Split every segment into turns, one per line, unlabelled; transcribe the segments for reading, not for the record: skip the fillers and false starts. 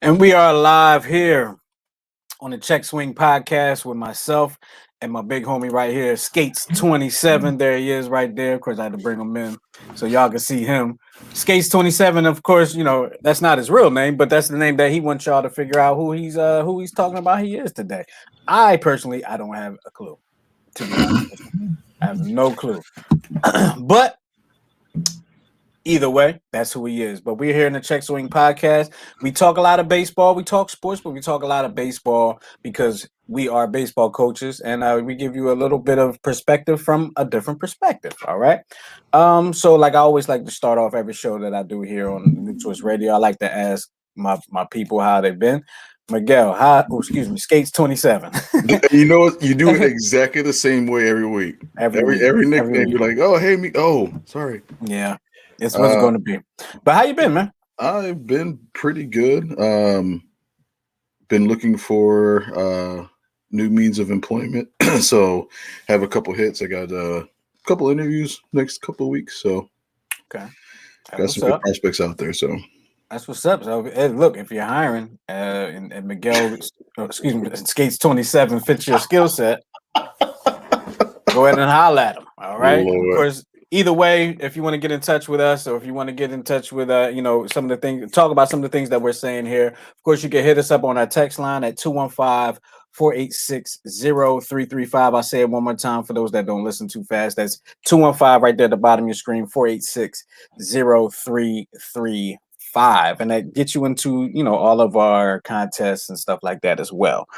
And we are live here on the Check Swing podcast with myself and my big homie right here, Skates 27. There he is right there. Of course, I had to bring him in so y'all can see him. Skates 27, of course, that's not his real name, but that's the name that he wants y'all to figure out who he's talking about he is today. I personally, I don't have a clue, to be honest with you. I have no clue. But either way, that's who he is. But we're here in the Check Swing podcast. We talk a lot of baseball. We talk sports, but we talk a lot of baseball because we are baseball coaches, and we give you a little bit of perspective from a different perspective. All right. So like I always like to start off every show that I do here on New Twist Radio. I like to ask my people how they've been. Miguel, excuse me, Skates 27.
You know what? You do it exactly the same way every week. Every nickname, you're like, oh, hey, me. Oh, sorry.
Yeah. It's what's going to be. But how you been, man?
I've been pretty good. Been looking for new means of employment. So have a couple hits. I got a couple interviews next couple of weeks. So
okay,
got some good prospects out there. So
that's what's up. So look, if you're hiring and Miguel, excuse me, Skates 27 fits your skill set, go ahead and holler at him. All right. Lord. Of course. Either way, if you want to get in touch with us or if you want to get in touch with, some of the things, talk about some of the things that we're saying here. Of course, you can hit us up on our text line at 215-486-0335. I'll say it one more time for those that don't listen too fast. That's 215 right there at the bottom of your screen, 486-0335. And that gets you into, all of our contests and stuff like that as well.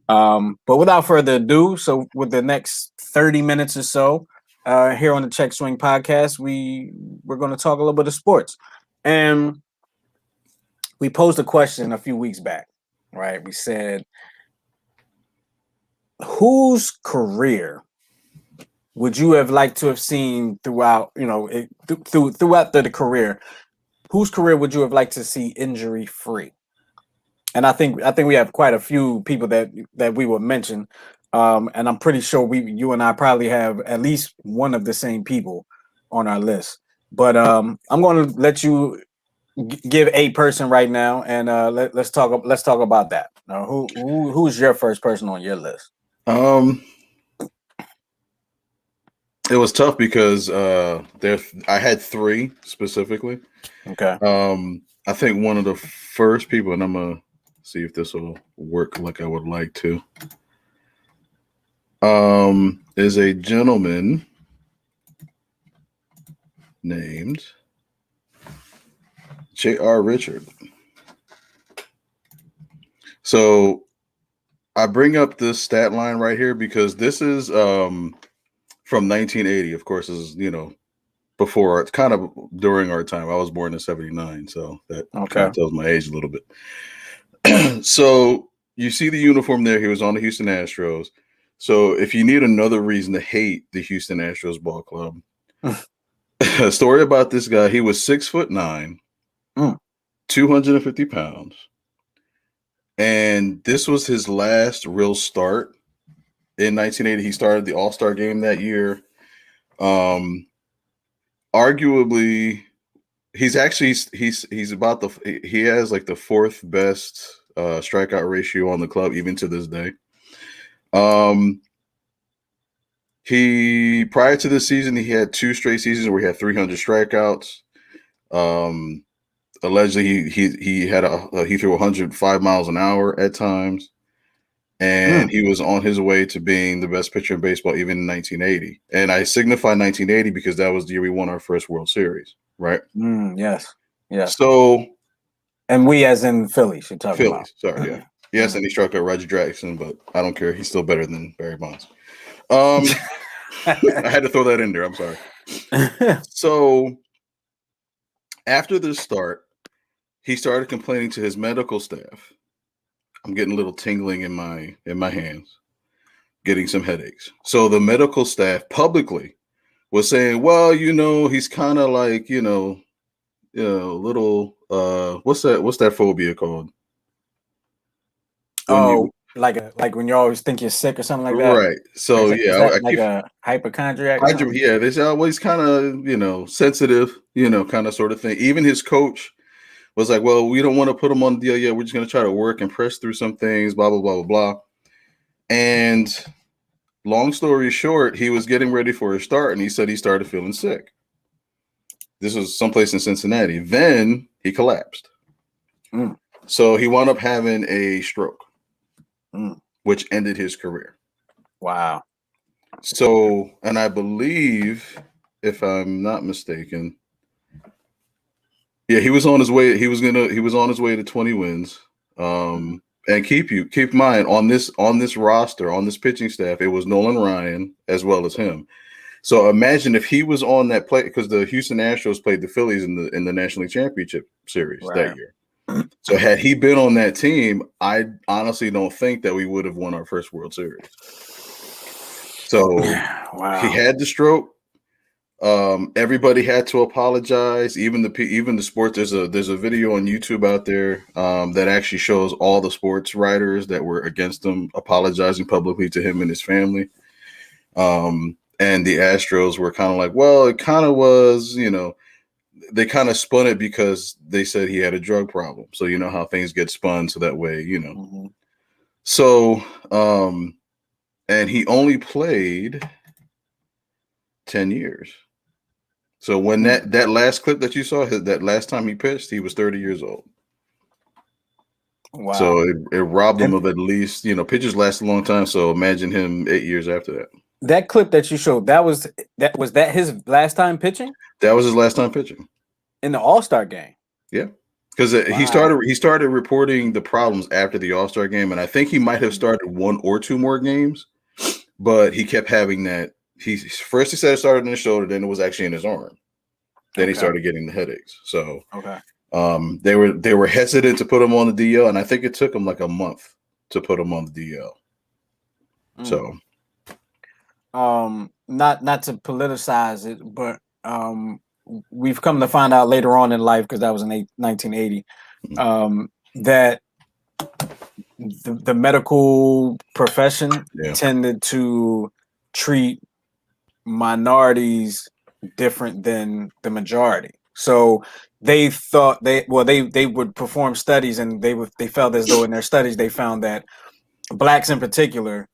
But without further ado, so with the next 30 minutes or so, here on the Check Swing podcast, we're going to talk a little bit of sports. And we posed a question a few weeks back, right? We said, whose career would you have liked to have seen throughout, throughout the career? Whose career would you have liked to see injury free? And I think we have quite a few people that we would mention. And I'm pretty sure you and I probably have at least one of the same people on our list. But I'm going to let you give a person right now, and let's talk about that. Who's your first person on your list?
It was tough because I had three specifically.
Okay.
I think one of the first people, and I'm gonna see if this will work like I would like to. Is a gentleman named J.R. Richard. So I bring up this stat line right here because this is from 1980. Of course, is before, it's kind of during our time. I was born in 79, so that kind of tells my age a little bit. So you see the uniform there. He was on the Houston Astros. So if you need another reason to hate the Houston Astros ball club, a story about this guy. He was 6'9", 250 pounds. And this was his last real start in 1980. He started the All-Star game that year. Arguably, he has like the fourth best strikeout ratio on the club, even to this day. He prior to this season, he had two straight seasons where he had 300 strikeouts. Allegedly, he threw 105 miles an hour at times, and he was on his way to being the best pitcher in baseball even in 1980. And I signify 1980 because that was the year we won our first World Series, right?
Yes.
So,
and we as in Phillies, you're talking
about. Sorry, yeah. Yes, and he struck out Roger Jackson, but I don't care. He's still better than Barry Bonds. I had to throw that in there. I'm sorry. So after this start, he started complaining to his medical staff. I'm getting a little tingling in my hands, getting some headaches. So the medical staff publicly was saying, well, he's kind of like, little what's that phobia called?
Like when you always think you're sick or something like that,
right? So
like a hypochondriac.
They say, well, he's kind of sensitive, kind of sort of thing. Even his coach was like, well, we don't want to put him on the deal yet. We're just going to try to work and press through some things, blah, blah, blah, blah, blah. And long story short, he was getting ready for a start, and he said he started feeling sick. This was someplace in Cincinnati. Then he collapsed. So he wound up having a stroke, which ended his career.
Wow.
So, and I believe, if I'm not mistaken, yeah, he was on his way. He was on his way to 20 wins. And keep in mind on this roster, on this pitching staff, it was Nolan Ryan as well as him. So imagine if he was on that play, because the Houston Astros played the Phillies in the National League Championship Series that year. So had he been on that team, I honestly don't think that we would have won our first World Series. So he had the stroke. Everybody had to apologize. Even the sports. There's a video on YouTube out there that actually shows all the sports writers that were against him apologizing publicly to him and his family. And the Astros were kind of like, well, it kind of was, they kind of spun it because they said he had a drug problem. So you know how things get spun, so that way, So, and he only played 10 years. So when that last clip that you saw, that last time he pitched, he was 30 years old.
Wow.
So it robbed him of at least, pitchers last a long time. So imagine him 8 years after that.
That clip that you showed, was that his last time pitching?
That was his last time pitching.
In the All-Star game?
Yeah. Because he started reporting the problems after the All-Star game, and I think he might have started one or two more games, but he kept having that. He said it started in his shoulder, then it was actually in his arm. Then he started getting the headaches. So they were hesitant to put him on the DL, and I think it took him like a month to put him on the DL. So
not to politicize it, but we've come to find out later on in life, because that was in 1980, that the medical profession tended to treat minorities different than the majority. So they thought they would perform studies, and they felt as though in their studies they found that blacks in particular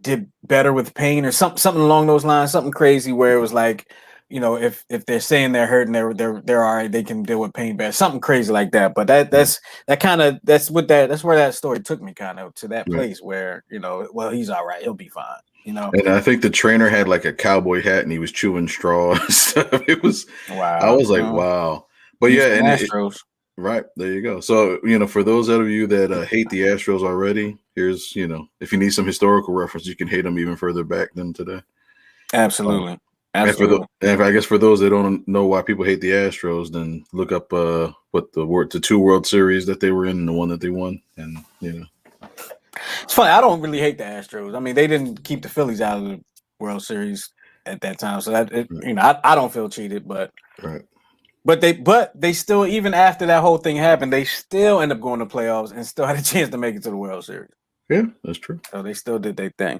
did better with pain, or something along those lines, something crazy, where it was like, if they're saying they're hurting, they're all right, they can deal with pain better, something crazy like that. But that's where that story took me kind of to that place where, well, he's all right, he'll be fine.
And I think the trainer had like a cowboy hat and he was chewing straw and stuff. It was
wow.
I was like, wow. But yeah, and
Astros.
Right, there you go. So, for those of you that hate the Astros already, here's, if you need some historical reference, you can hate them even further back than today.
Absolutely.
And I guess for those that don't know why people hate the Astros, then look up the two World Series that they were in and the one that they won. And,
It's funny. I don't really hate the Astros. I mean, they didn't keep the Phillies out of the World Series at that time. So I don't feel cheated, but But they still, even after that whole thing happened, they still end up going to playoffs and still had a chance to make it to the World Series.
Yeah, that's true.
So they still did their thing.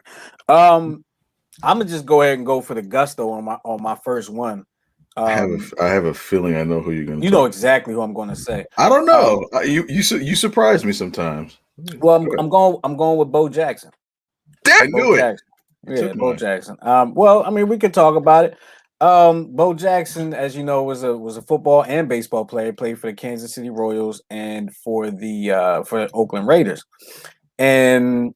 I'm gonna just go ahead and go for the gusto on my first one.
I have a feeling I know who you're gonna.
You know exactly who I'm gonna say.
I don't know. You surprise me sometimes.
Well, I'm going with Bo Jackson.
I knew it.
Yeah, Bo Jackson. Well, I mean, we could talk about it. Bo Jackson, as you know, was a football and baseball player. Played for the Kansas City Royals and for the Oakland Raiders. And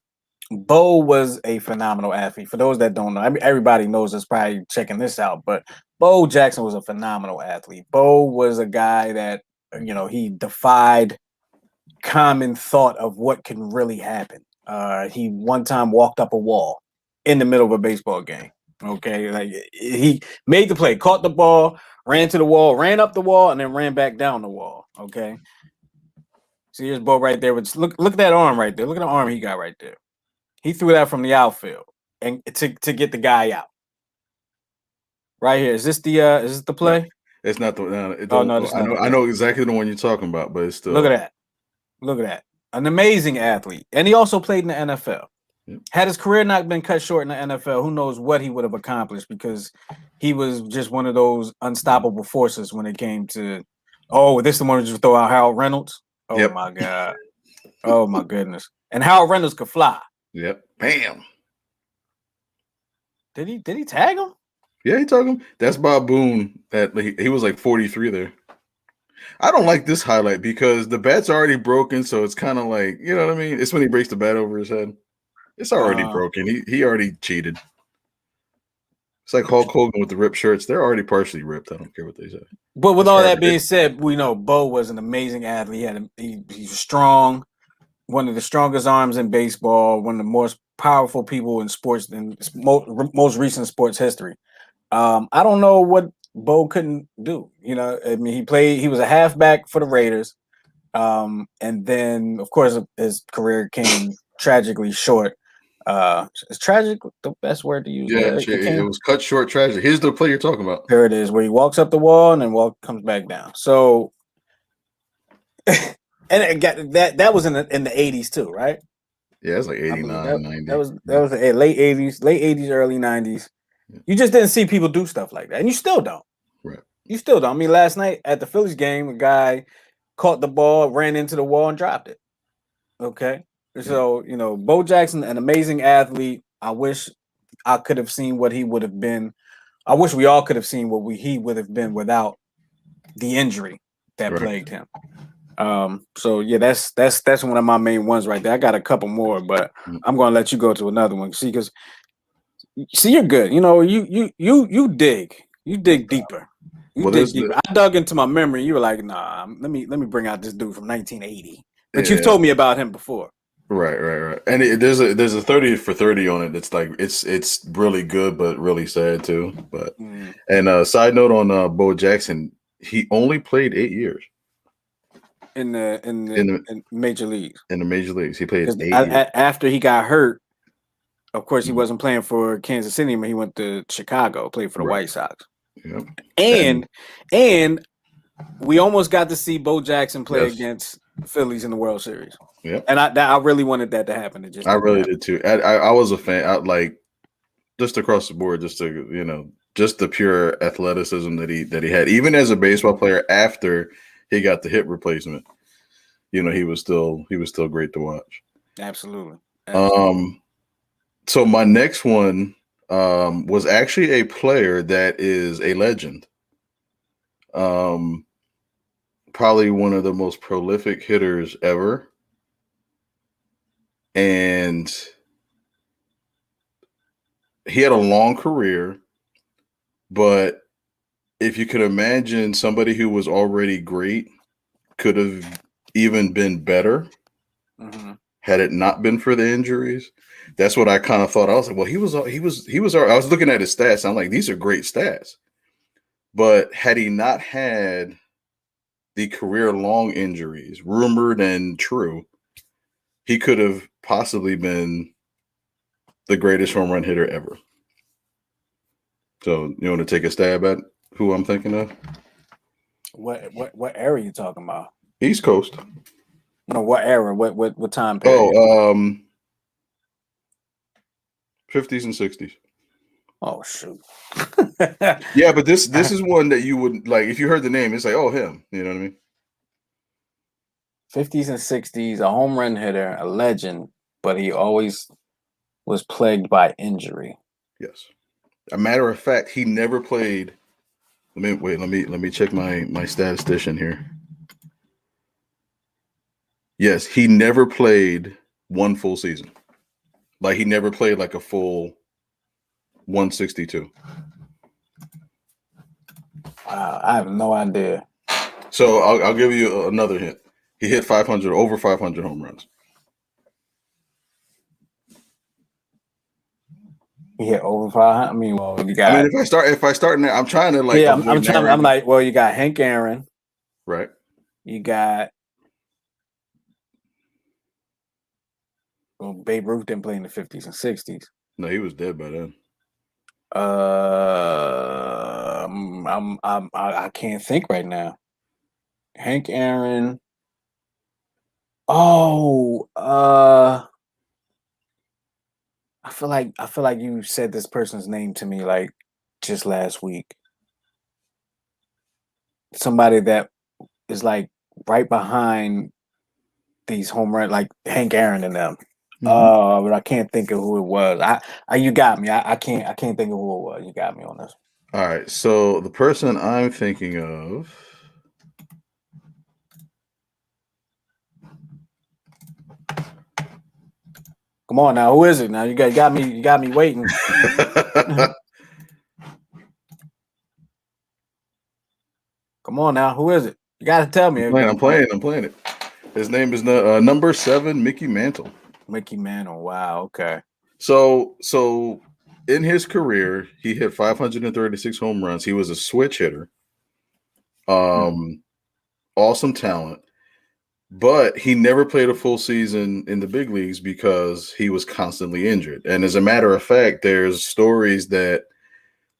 Bo was a phenomenal athlete. For those that don't know, I mean, everybody knows this, probably checking this out, but Bo Jackson was a phenomenal athlete. Bo was a guy that, he defied common thought of what can really happen. He one time walked up a wall in the middle of a baseball game. Okay, like he made the play, caught the ball, ran to the wall, ran up the wall, and then ran back down the wall. Okay, so here's Bo right there. Look at that arm right there. Look at the arm he got right there. He threw that from the outfield and to get the guy out. Right here. Is this the play?
It's not the. I know exactly the one you're talking about, but it's still.
Look at that. Look at that. An amazing athlete, and he also played in the NFL. Had his career not been cut short in the NFL, who knows what he would have accomplished, because he was just one of those unstoppable forces when it came to, this is the one who just throw out Harold Reynolds. Oh my God. Oh my goodness. And Harold Reynolds could fly.
Yep. Bam.
Did he tag him?
Yeah, he took him. That's Bob Boone. He was like 43 there. I don't like this highlight because the bat's already broken, so it's kind of like, you know what I mean? It's when he breaks the bat over his head. It's already broken. He already cheated. It's like Hulk Hogan with the ripped shirts. They're already partially ripped. I don't care what they say.
But with all that being said, we know Bo was an amazing athlete. He's strong, one of the strongest arms in baseball, one of the most powerful people in sports, in most recent sports history. I don't know what Bo couldn't do. I mean, he was a halfback for the Raiders. And then, of course, his career came tragically short. Is tragic the best word to use?
Yeah, it was cut short tragic. Here's the play you're talking about.
There it is, where he walks up the wall and then comes back down. So, and it got, that was in the 80s too, right?
Yeah, it's like 89, 90.
That was late 80s, early 90s. Yeah. You just didn't see people do stuff like that, and you still don't.
Right.
You still don't. I mean, last night at the Phillies game, a guy caught the ball, ran into the wall, and dropped it. Okay. So, Bo Jackson, an amazing athlete. I wish I could have seen what he would have been. I wish we all could have seen what he would have been without the injury that plagued him. So yeah, that's one of my main ones right there. I got a couple more, but I'm gonna let you go to another one. See, because you're good. You dig deeper. You dig deeper. I dug into my memory. You were like, nah, let me bring out this dude from 1980. But you've told me about him before.
Right. And there's a 30 for 30 on it. It's like it's really good, but really sad too. But and side note on Bo Jackson, he only played 8 years
in major leagues.
In the major leagues, he played 8 years.
After he got hurt. Of course, he wasn't playing for Kansas City, but he went to Chicago, played for the White Sox.
Yep.
And we almost got to see Bo Jackson play against Phillies in the World Series.
Yep.
And I really wanted that to happen.
I really did too. I was a fan. I like just across the board, just to just the pure athleticism that he had, even as a baseball player. After he got the hip replacement, he was still great to watch.
Absolutely.
So my next one was actually a player that is a legend. Probably one of the most prolific hitters ever. And he had a long career, but if you could imagine somebody who was already great could have even been better had it not been for the injuries. That's what I kind of thought. I was like, well, he was. I was looking at his stats. I'm like, these are great stats. But had he not had the career-long injuries, rumored and true, he could have possibly been the greatest home run hitter ever. So you want to take a stab at who I'm thinking of?
What era are you talking about?
East Coast.
No, what era? What time period?
50s and 60s.
Oh shoot.
Yeah, but this is one that you would like if you heard the name. It's like, oh, him. You know what I mean?
50s and 60s, a home run hitter, a legend, but he always was plagued by injury.
Yes. A matter of fact, he never played. Let me check my statistician here. Yes, he never played one full season. Like he never played like a full 162.
Wow, I have no idea.
So I'll give you another hint. He hit 500, over 500 home runs.
He hit over 500. I mean, well, you got.
I mean, if I start now, I'm trying to like.
Yeah, I'm trying. I'm like, well, you got Hank Aaron,
right?
You got. Well, Babe Ruth didn't play in the 50s and 60s.
No, he was dead by then.
I can't think right now. Hank Aaron. Oh, I feel like you said this person's name to me like just last week. Somebody that is like right behind these home run, like Hank Aaron and them. But I can't think of who it was. You got me. I can't think of who it was. You got me on this.
All right. So the person I'm thinking of.
Come on now, who is it? Now you got me waiting. Come on now, who is it? You got to tell me.
I'm playing it. His name is number 7, Mickey Mantle.
Mickey Mantle. Wow. Okay.
So in his career, he hit 536 home runs. He was a switch hitter. Awesome talent. But he never played a full season in the big leagues because he was constantly injured. And as a matter of fact, there's stories that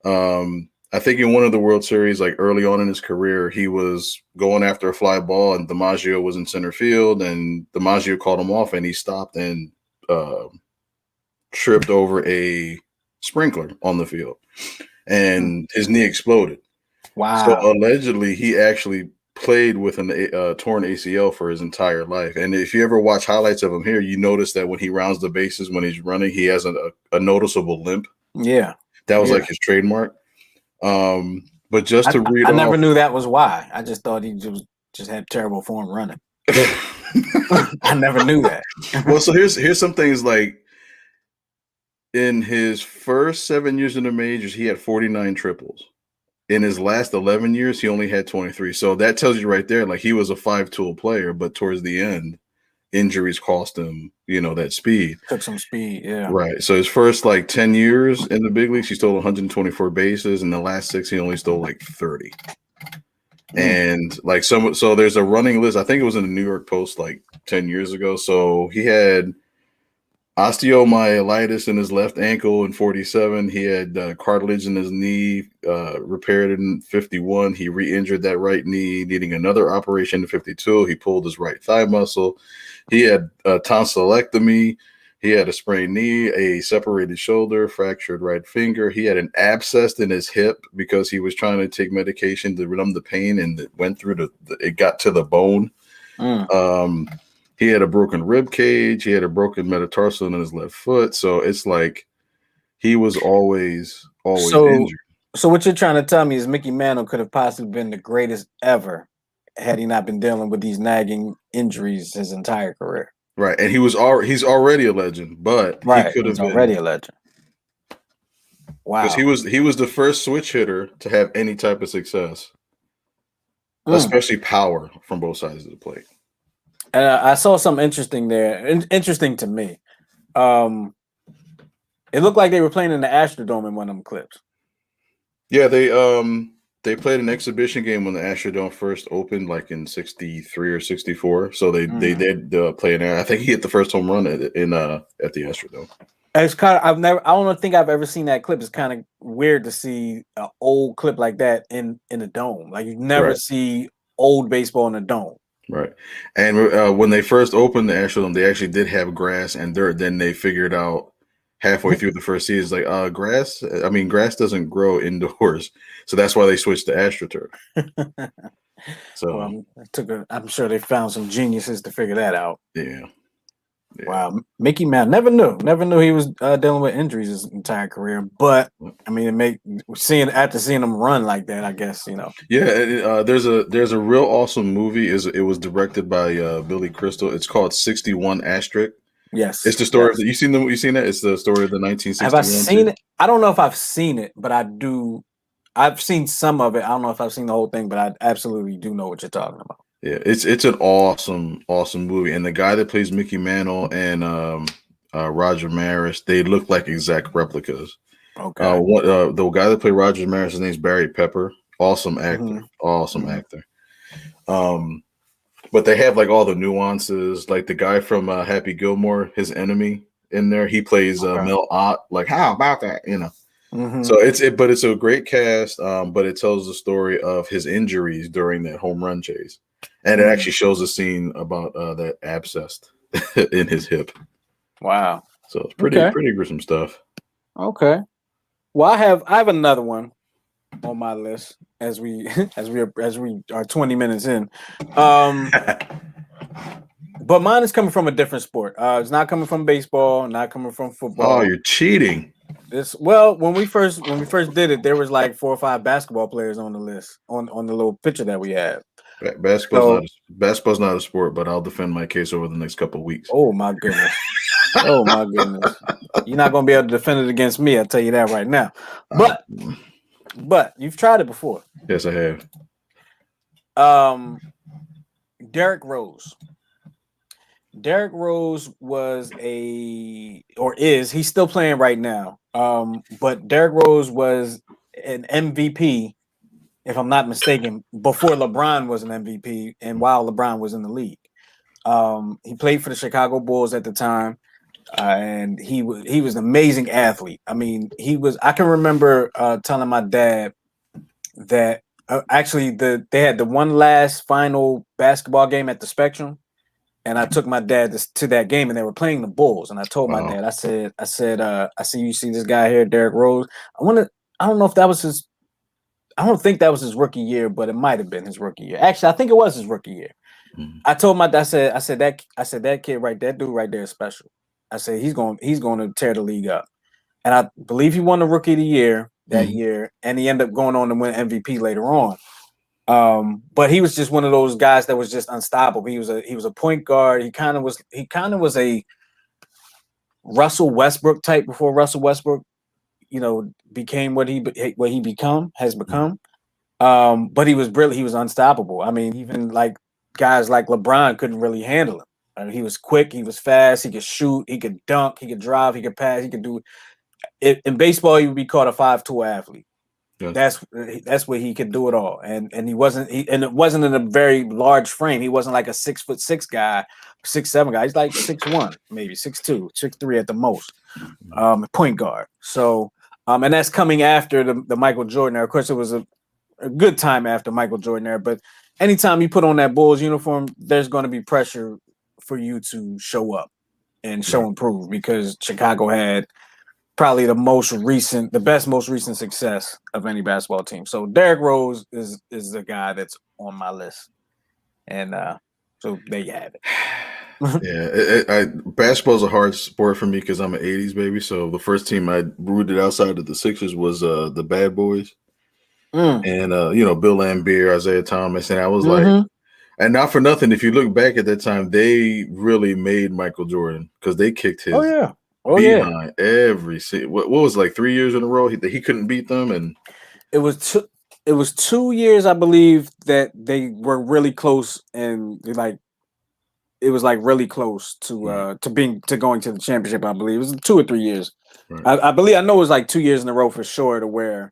I think in one of the World Series, like early on in his career, he was going after a fly ball and DiMaggio was in center field and DiMaggio called him off and he stopped and tripped over a sprinkler on the field and his knee exploded.
Wow.
So allegedly he actually played with a torn ACL for his entire life. And if you ever watch highlights of him here, you notice that when he rounds the bases, when he's running, he has a noticeable limp.
Yeah.
That was like his trademark. But just to read
I never knew that was why. I just thought he just had terrible form running. I never knew that.
Well, so here's some things like in his first 7 years in the majors, he had 49 triples. In his last 11 years, he only had 23. So that tells you right there, like he was a 5-tool player, but towards the end, injuries cost him, that speed.
Took some speed, yeah.
Right. So his first 10 years in the big leagues, he stole 124 bases. In the last 6, he only stole 30. And so there's a running list. I think it was in the New York Post 10 years ago. So he had osteomyelitis in his left ankle in 47. He had cartilage in his knee repaired in 51. He re-injured that right knee, needing another operation in 52. He pulled his right thigh muscle. He had tonsillectomy. He had a sprained knee, a separated shoulder, fractured right finger. He had an abscess in his hip because he was trying to take medication to numb the pain, and it went through it got to the bone. He had a broken rib cage. He had a broken metatarsal in his left foot. So it's like he was always injured.
So what you're trying to tell me is Mickey Mantle could have possibly been the greatest ever had he not been dealing with these nagging injuries his entire career.
Right. And he's already a legend, but he could have been
already a legend. Wow.
Because he was the first switch hitter to have any type of success, especially power from both sides of the plate.
And I saw something interesting there. Interesting to me. It looked like they were playing in the Astrodome in one of them clips.
Yeah, they played an exhibition game when the Astrodome first opened, in '63 or '64. So they did play in there. I think he hit the first home run at the Astrodome.
It's kind of I don't think I've ever seen that clip. It's kind of weird to see an old clip like that in a dome. Like you never see old baseball in a dome.
Right. And when they first opened the Astrodome, they actually did have grass and dirt. Then they figured out halfway through the first season, grass doesn't grow indoors. So that's why they switched to AstroTurf. So
I'm sure they found some geniuses to figure that out.
Yeah.
Wow. Mickey Mantle, never knew he was dealing with injuries his entire career. But I mean, after seeing him run like that, I guess,
Yeah, there's a real awesome movie. It was directed by Billy Crystal. It's called 61 Asterisk.
Yes.
It's the story of you seen that? It's the story of the 1961.
Have I seen it? I don't know if I've seen it, but I do. I've seen some of it. I don't know if I've seen the whole thing, but I absolutely do know what you're talking about.
Yeah, it's an awesome movie. And the guy that plays Mickey Mantle and Roger Maris, they look like exact replicas.
Okay.
The guy that played Roger Maris, his name's Barry Pepper. Awesome actor. Actor. But they have all the nuances, like the guy from Happy Gilmore, his enemy in there. He plays Mel Ott. How about that? So it's a great cast. But it tells the story of his injuries during that home run chase, and it actually shows a scene about that abscess in his hip.
Wow.
So it's
Okay.
pretty gruesome stuff.
Okay. Well, I have another one on my list as we are 20 minutes in. But mine is coming from a different sport. It's not coming from baseball, not coming from
Oh,
football.
you're cheating.
When we first did it, there was like 4 or 5 basketball players on the list on the little picture that we had.
Basketball's not a sport, but I'll defend my case over the next couple of weeks.
Oh my goodness. Oh my goodness. You're not gonna be able to defend it against me, I'll tell you that right now. But you've tried it before.
Yes, I have.
Derrick Rose. Derrick Rose was he's still playing right now. But Derrick Rose was an MVP, if I'm not mistaken, before LeBron was an MVP and while LeBron was in the league. He played for the Chicago Bulls at the time, and he was an amazing athlete. I mean, I can remember telling my dad that actually they had the one last final basketball game at the Spectrum. And I took my dad to that game, and they were playing the Bulls. And I told my dad, I said, you see this guy here, Derrick Rose. I don't know if that was his. I don't think that was his rookie year, but it might have been his rookie year. Actually, I think it was his rookie year. Mm-hmm. I told my dad, I said that kid that dude right there is special. I said he's going to tear the league up. And I believe he won the rookie of the year that year, and he ended up going on to win MVP later on. But he was just one of those guys that was just unstoppable. He was a point guard. He kind of was a Russell Westbrook type before Russell Westbrook, became what he has become. But he was unstoppable. I mean, even like guys like LeBron couldn't really handle him. I mean, he was quick, he was fast, he could shoot, he could dunk, he could drive, he could pass, he could do it. In baseball, he would be called a 5'2" athlete. Yes. That's where he could do it all, and it wasn't in a very large frame. He wasn't like a 6'6" guy, 6'7" guy. He's like 6'1", maybe 6'2", 6'3" at the most. Point guard. So, and that's coming after the Michael Jordan era. Of course, it was a good time after Michael Jordan era. But anytime you put on that Bulls uniform, there's going to be pressure for you to show up and show improve, because Chicago had probably the most recent success of any basketball team. So Derrick Rose is the guy that's on my list, and so there you have
it. Yeah, basketball's a hard sport for me because I'm an '80s baby. So the first team I rooted outside of the Sixers was the Bad Boys, and Bill Laimbeer, Isaiah Thomas, and I was like. And not for nothing, if you look back at that time, they really made Michael Jordan because they kicked his behind every what was it, like 3 years in a row he couldn't beat them, and
it was 2 years, I believe, that they were really close, and it was like really close to going to the championship. I believe it was 2 or 3 years. Right. I know it was like 2 years in a row for sure, to where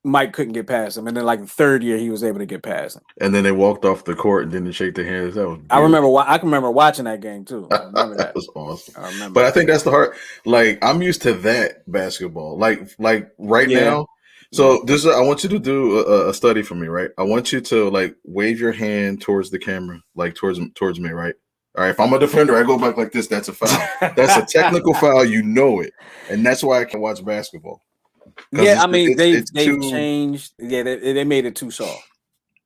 Mike couldn't get past him, and then like the third year he was able to get past him.
And then they walked off the court and didn't shake their hands. That was
beautiful. I can remember watching that game too. I remember that.
That was awesome. I think that's the hard. Like, I'm used to that basketball. Like right now. So I want you to do a study for me, right? I want you to like wave your hand towards the camera, like towards me, right? All right. If I'm a defender, I go back like this. That's a foul. That's a technical foul. You know it, and that's why I can watch basketball.
Yeah, I mean they've changed. Yeah, they made it too soft.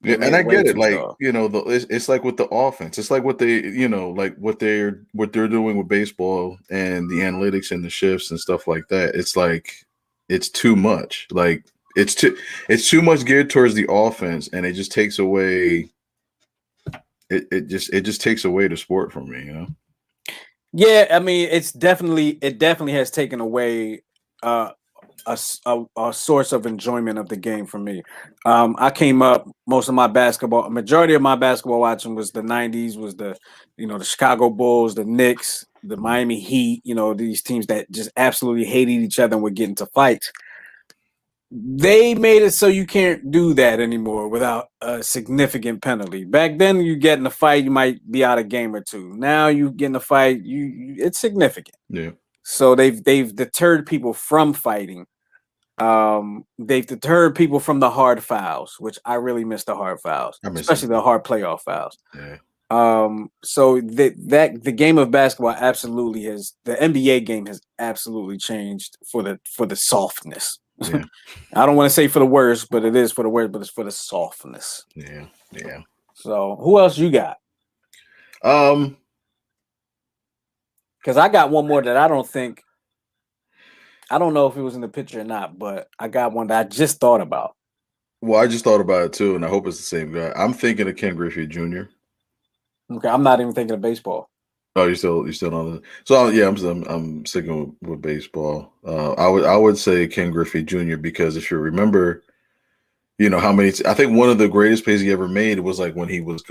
Yeah, and I get it. Like, it's like with the offense. It's like what they, like what they're doing with baseball and the analytics and the shifts and stuff like that. It's like it's too much. Like it's too much geared towards the offense, and it just takes away. It just takes away the sport from me.
Yeah, I mean it definitely has taken away. A source of enjoyment of the game for me. I came up, majority of my basketball watching was the 90s, was the Chicago Bulls, the Knicks, the Miami Heat, these teams that just absolutely hated each other and would get into fights. They made it so you can't do that anymore without a significant penalty. Back then, you get in a fight, you might be out a game or two. Now you get in a fight, it's significant.
Yeah.
So they've deterred people from fighting. They've deterred people from the hard fouls, which I really miss the hard fouls, especially the hard playoff fouls.
Yeah.
So the game of basketball absolutely has the NBA game has absolutely changed for the softness.
Yeah.
I don't want to say for the worst, but it is for the worst, but it's for the softness.
Yeah. Yeah.
So who else you got? Because I got one more that I don't know if it was in the picture or not, but I got one that I just thought about.
Well, I just thought about it too, and I hope it's the same guy. I'm thinking of Ken Griffey Jr.
Okay, I'm not even thinking of baseball.
Oh, you still on it? So yeah, I'm sticking with baseball. I would say Ken Griffey Jr. because if you remember, how many? I think one of the greatest plays he ever made was like when he was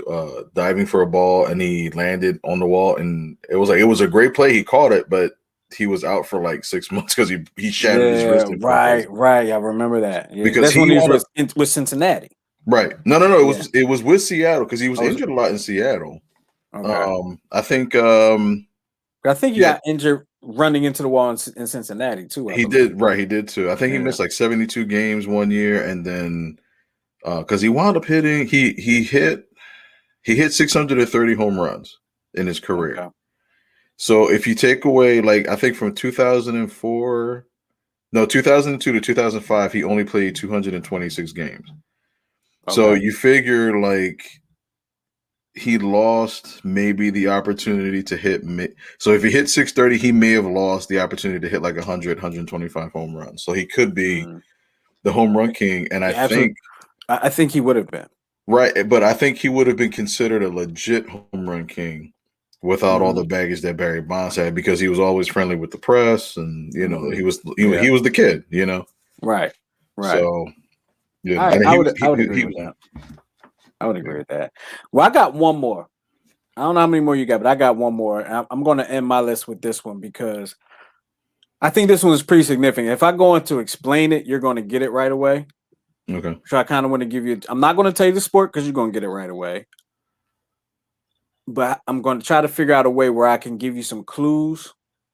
diving for a ball and he landed on the wall, and it was a great play. He caught it, but he was out for like 6 months because he shattered his wrist in front
right. I remember that. Yeah,
because
that's when
he
he was
wanted
with Cincinnati.
right. No.
Yeah.
It was with Seattle because he was
Oh, was it?
injured a lot in Seattle.
Okay.
I think
I think he
yeah,
got injured running into the wall in Cincinnati too. I
he
believe.
did right. He did too. I think he
Yeah.
missed like 72 games one year, and then because he wound up hitting, he hit 630 home runs in his career.
Okay.
So if you take away like I think from 2004, no 2002 to 2005, he only played 226 games. So
Okay.
you figure like he lost maybe the opportunity to hit. So if he hit 630, he may have lost the opportunity to hit like 100, 125 home runs. So he could be the home run king. And I
Yeah, absolutely.
think,
I think he would have been.
right, but I think he would have been considered a legit home run king without all the
Mhm.
baggage that Barry Bonds had because he was always friendly with the press and, he
Mhm.
was
Yeah.
he was the kid,
Right. Right.
So, yeah,
I
and
I would agree
he
with
was
that. I would agree with that. Well, I got one more. I don't know how many more you got, but I got one more. I'm going to end my list with this one because I think this one is pretty significant. If I go into explain it, you're going to get it right away.
okay.
So I kind of want to give you. I'm not going to tell you the sport because you're going to get it right away. But I'm going to try to figure out a way where I can give you some clues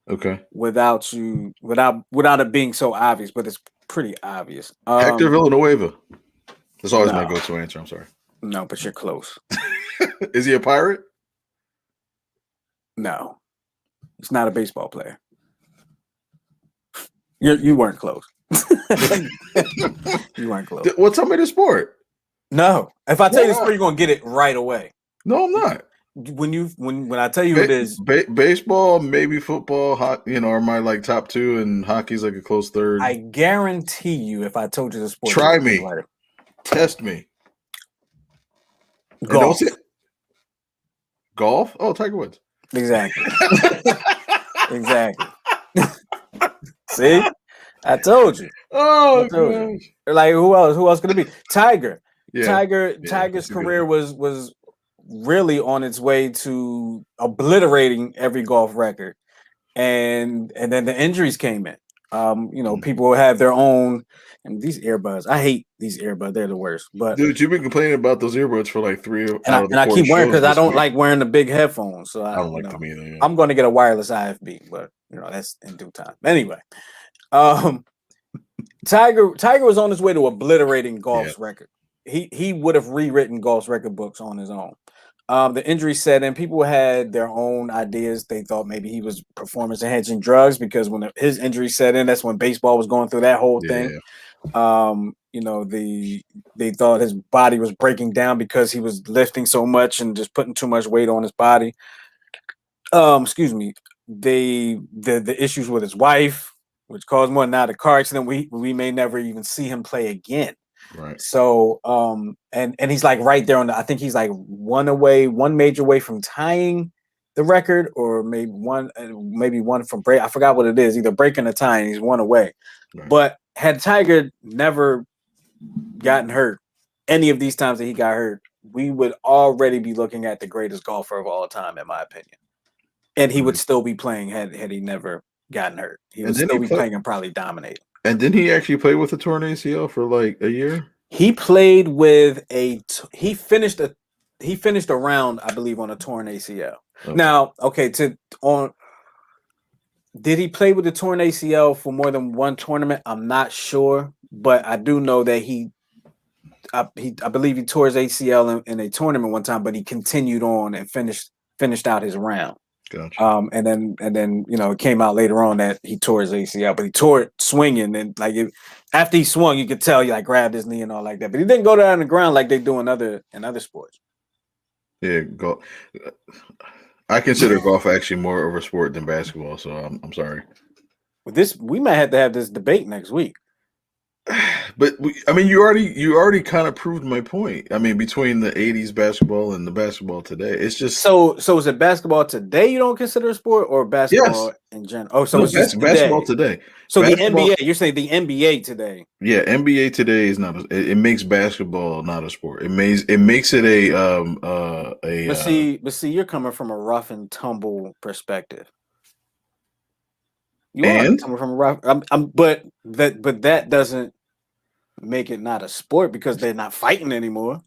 Okay.
without it being so obvious. But it's pretty obvious.
Hector Villanueva. That's always my
No,
go-to answer. I'm sorry.
no, but you're close.
Is he a pirate?
No, he's not a baseball player. You weren't close. You weren't close.
Well, tell me the sport.
No, if I tell you the
Why
sport,
not?
you're gonna get it right away.
No, I'm not.
When I tell you who it is,
Baseball, maybe football, or am I like top two and hockey's like a close third?
I guarantee you, if I told you the sport, you're
Try
gonna get it
me.
right.
Test me. And don't
Golf.
say golf. Oh, Tiger Woods.
Exactly. Exactly. See, I told you.
Oh
I told you.
gosh.
Like who else? Who else could it be? Tiger.
Yeah.
Tiger's
That's a good
career
one.
was really on its way to obliterating every golf record, and then the injuries came in. People have their own, and these earbuds. I hate these earbuds; they're the worst. But
Dude, you've been complaining about those earbuds for like three out of the
I
four
keep wearing
shows
because I
this
don't
week.
like wearing the big headphones. So
I don't like them either. Yeah.
I'm going to get a wireless IFB, but that's in due time. Anyway, um, Tiger was on his way to obliterating golf's record. He would have rewritten golf's record books on his own. The injury set in. People had their own ideas. They thought maybe he was performance enhancing drugs because when his injury set in, that's when baseball was going through that whole thing. They thought his body was breaking down because he was lifting so much and just putting too much weight on his body. Excuse me. The issues with his wife, which caused more. Now the car accident, we may never even see him play again.
Right.
So and he's like right there on I think he's like one major away from tying the record, or maybe one from break. I forgot what it is, either breaking or tying. He's one away. Right. But had Tiger never gotten hurt any of these times that he got hurt, we would already be looking at the greatest golfer of all time, in my opinion. And he would still be playing had he never gotten hurt. He would still be playing and probably dominate.
And didn't he actually play with a torn ACL for like a year?
He played with he finished a round, I believe, on a torn ACL. Okay. Now, did he play with the torn ACL for more than one tournament? I'm not sure, but I do know that he I believe he tore his ACL in a tournament one time, but he continued on and finished out his round.
Gotcha.
And then it came out later on that he tore his ACL, but he tore it swinging, and after he swung, you could tell he like grabbed his knee and all like that. But he didn't go down on the ground like they do in other sports.
Yeah, golf. I consider golf actually more of a sport than basketball, so I'm sorry.
We might have to have this debate next week.
But I mean, you already kind of proved my point. I mean, between the '80s basketball and the basketball today, it's just
so is it basketball today you don't consider a sport, or basketball in general? Oh, so
no,
it's just
basketball today.
So
basketball,
the NBA, you're saying the NBA today?
Yeah, NBA today is not. It makes basketball not a sport. It makes it a.
But see, you're coming from a rough and tumble perspective. You are coming from a rough, but that doesn't make it not a sport because they're not fighting anymore.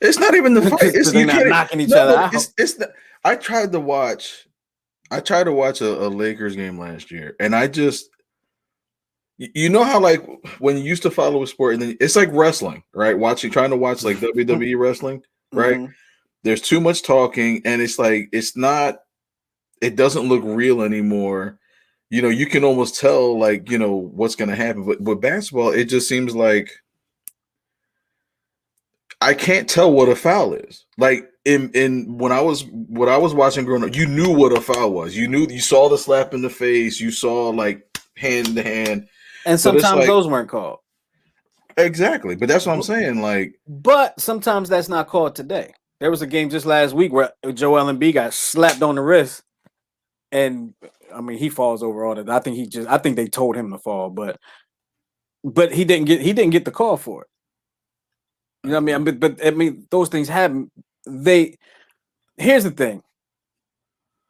It's not even the fight. It's
they're not knocking each other out.
It's not, I tried to watch a Lakers game last year, and I just, you know how like when you used to follow a sport, and then it's like wrestling, right? Trying to watch like WWE wrestling, right? Mm-hmm. There's too much talking, and it's like it doesn't look real anymore. You can almost tell like what's going to happen, but with basketball, it just seems like I can't tell what a foul is. Like in when I was watching growing up, you knew what a foul was. You saw the slap in the face, you saw like hand to hand,
and sometimes those weren't called.
Exactly, but that's what I'm saying. Like,
but sometimes that's not called today. There was a game just last week where Joel Embiid got slapped on the wrist, and I mean he falls over all that. I think they told him to fall, but he didn't get the call for it. You know what I mean? But I mean those things happen. Here's the thing,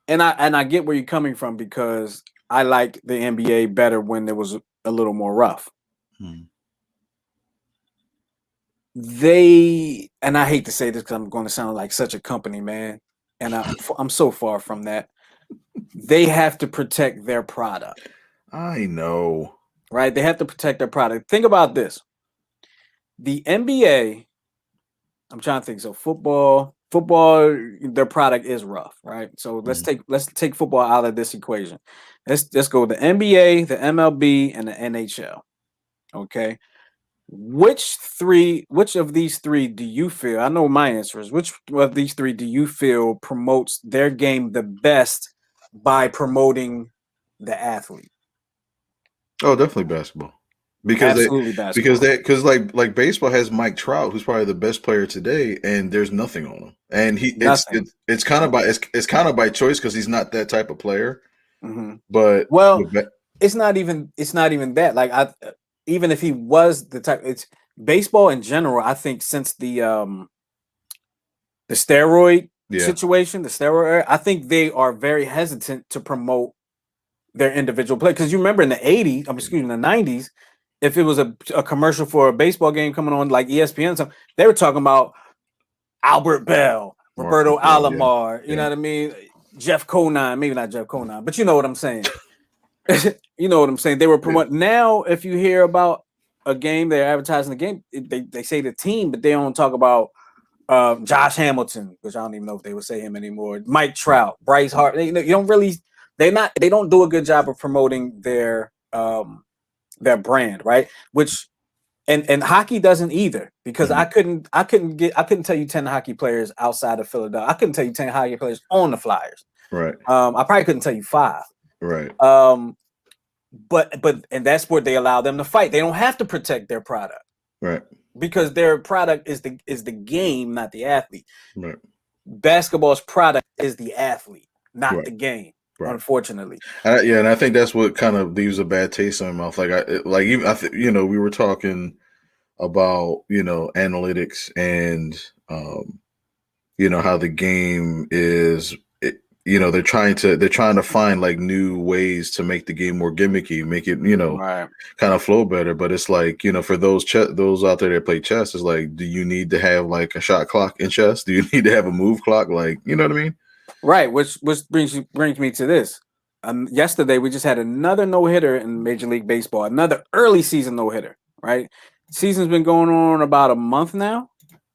and I get where you're coming from because I like the NBA better when it was a little more rough. And I hate to say this because I'm going to sound like such a company man, and I'm so far from that. They have to protect their product.
I know,
right? They have to protect their product. Think about this: the NBA. I'm trying to think. So football, their product is rough, right? So let's take football out of this equation. Let's go with the NBA, the MLB, and the NHL. Okay. Which of these three do you feel? I know my answer is which of these three do you feel promotes their game the best by promoting the athlete?
Oh, definitely basketball. Because like baseball has Mike Trout, who's probably the best player today, and there's nothing on him. And it's kind of by choice because he's not that type of player.
Mm-hmm.
But
it's not even that. Like even if he was the type, it's baseball in general. I think since the steroid situation, the steroid era, I think they are very hesitant to promote their individual play. Because you remember in the 80s, in the 90s, if it was a commercial for a baseball game coming on like ESPN, something, they were talking about Albert Bell, Roberto Alomar, you know what I mean? Jeff Conine, maybe not Jeff Conine, but you know what I'm saying. You know what I'm saying? They were promoting. Now, if you hear about a game, they're advertising the game. They say the team, but they don't talk about Josh Hamilton, which I don't even know if they would say him anymore. Mike Trout, Bryce Hart. You don't really. They don't do a good job of promoting their brand, right? Which and hockey doesn't either because I couldn't tell you 10 hockey players outside of Philadelphia. I couldn't tell you 10 hockey players on the Flyers.
Right.
I probably couldn't tell you 5.
Right.
But in that sport they allow them to fight. They don't have to protect their product.
Right.
Because their product is the game, not the athlete.
Right. Basketball's
product is the athlete, not the game. Right. Unfortunately.
And I think that's what kind of leaves a bad taste in my mouth. We were talking about, analytics and how the game is, they're trying to find like new ways to make the game more gimmicky, make it, kind of flow better. But it's like, for those out there that play chess, it's like, do you need to have like a shot clock in chess? Do you need to have a move clock? Like, you know what I mean?
Right, which brings me to this. Yesterday we just had another no-hitter in Major League Baseball, another early season no-hitter, right? Season's been going on about a month now.